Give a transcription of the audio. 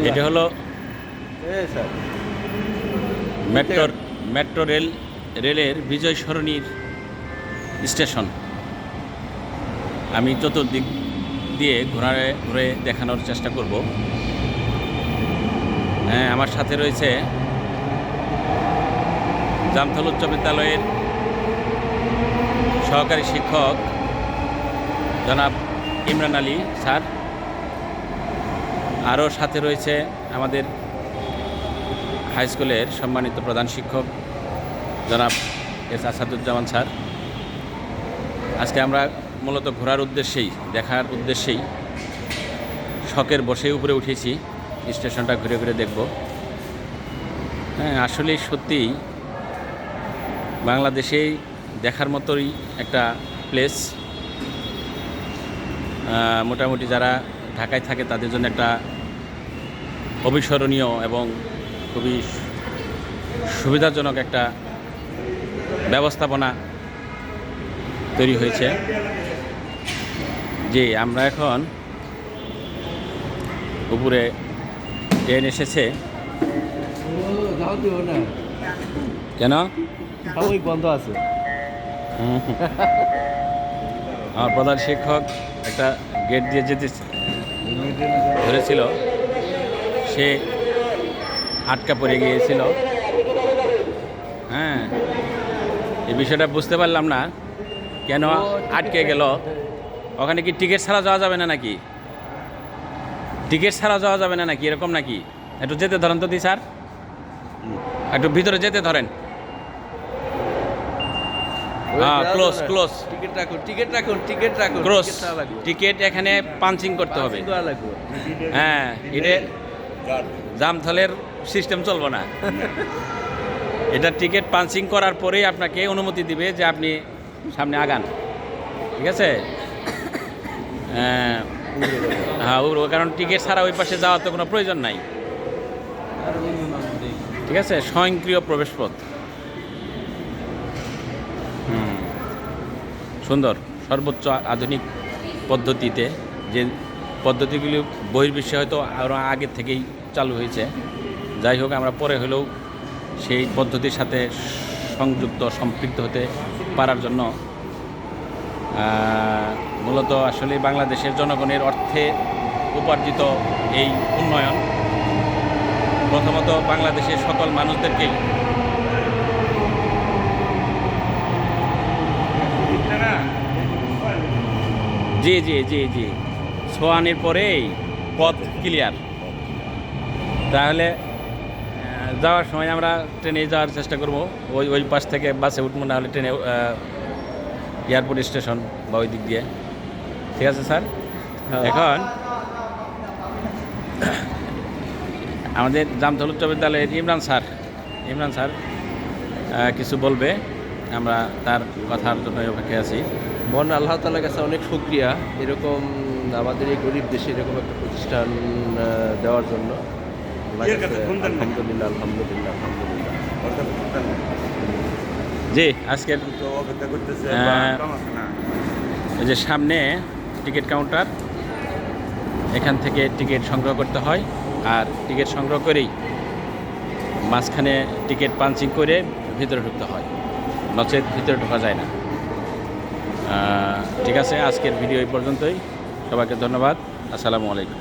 এটা হলো মেট্রো রেলের বিজয় সরণির স্টেশন। আমি চতুর্দিক দিয়ে ঘুরে দেখানোর চেষ্টা করব। হ্যাঁ, আমার সাথে রয়েছে জামতল উচ্চ বিদ্যালয়ের সহকারী শিক্ষক জনাব ইমরান আলী স্যার। আরও সাথে রয়েছে আমাদের হাই স্কুলের সম্মানিত প্রধান শিক্ষক জনাব এস আসাদুজ্জামান স্যার। আজকে আমরা মূলত ঘোরার উদ্দেশ্যেই, দেখার উদ্দেশ্যেই শখের বসে উপরে উঠেছি, স্টেশনটা ঘুরে ঘুরে দেখব। হ্যাঁ, আসলে সত্যিই বাংলাদেশেই দেখার মতোই একটা প্লেস। মোটামুটি যারা ঢাকায় থাকে তাদের জন্য একটা অবিস্মরণীয় এবং খুবই সুবিধাজনক একটা ব্যবস্থাপনা তৈরি হয়েছে। যে আমরা এখন উপরে ট্রেন এসেছে। কেন বন্ধ আছে? আমার প্রধান শিক্ষক একটা গেট দিয়ে যেতে ধরেছিল, সে আটকা পড়ে গিয়েছিল। হ্যাঁ, এই বিষয়টা বুঝতে পারলাম না কেন আটকে গেল। ওখানে কি টিকিট ছাড়া যাওয়া যাবে না নাকি? টিকিট ছাড়া যাওয়া যাবে না নাকি, এরকম নাকি? একটু যেতে ধরেন তো দি স্যার, একটু ভিতরে যেতে ধরেন। হ্যাঁ, ক্লোজ ক্লোজ, ক্লোজ। টিকিট এখানে পাঞ্চিং করতে হবে। হ্যাঁ, এটা জামতলের সিস্টেম চলবে না। এটা টিকিট পাঞ্চিং করার পরেই আপনাকে অনুমতি দিবে যে আপনি সামনে আগান। ঠিক আছে? হ্যাঁ, কারণ টিকিট ছাড়া ওই পাশে যাওয়ার তো কোনো প্রয়োজন নাই। ঠিক আছে, স্বয়ংক্রিয় প্রবেশপথ। সুন্দর, সর্বোচ্চ আধুনিক পদ্ধতিতে, যে পদ্ধতিগুলি বহির্বিশ্বে হয়তো আরও আগের থেকেই চালু হয়েছে। যাই হোক, আমরা পরে হলেও সেই পদ্ধতির সাথে সম্পৃক্ত হতে পারার জন্য মূলত আসলে বাংলাদেশের জনগণের অর্থে উপার্জিত এই উন্নয়ন প্রথমত বাংলাদেশের সকল মানুষদেরকেই জি জি জি জি সোয়ানির পরেই পথ ক্লিয়ার। তাহলে যাওয়ার সময় আমরা ট্রেনে যাওয়ার চেষ্টা করব। ওই পাশ থেকে বাসে উঠবো, না হলে ট্রেনে এয়ারপোর্ট স্টেশন বা ওই দিক দিয়ে। ঠিক আছে স্যার? এখন আমাদের জামতল উচ্চ বিদ্যালয়ের ইমরান স্যার কিছু বলবে। আমরা তার কথার জন্য অপেক্ষায় আছি। মহান আল্লাহ তাআলার কাছে অনেক শুকরিয়া এরকম আমাদের এই গরিব দেশে এরকম একটা প্রতিষ্ঠান দেওয়ার জন্য। আলহামদুলিল্লাহ। জি, আজকের এই যে সামনে টিকিট কাউন্টার, এখান থেকে টিকিট সংগ্রহ করতে হয়। আর টিকিট সংগ্রহ করেই মাঝখানে টিকিট পাঞ্চিং করে ভিতরে ঢুকতে হয়, নচেত ভিতরে ঢোকা যায় না। ঠিক আছে, আজকের ভিডিও এই পর্যন্তই। সবাইকে ধন্যবাদ। আসসালামু আলাইকুম।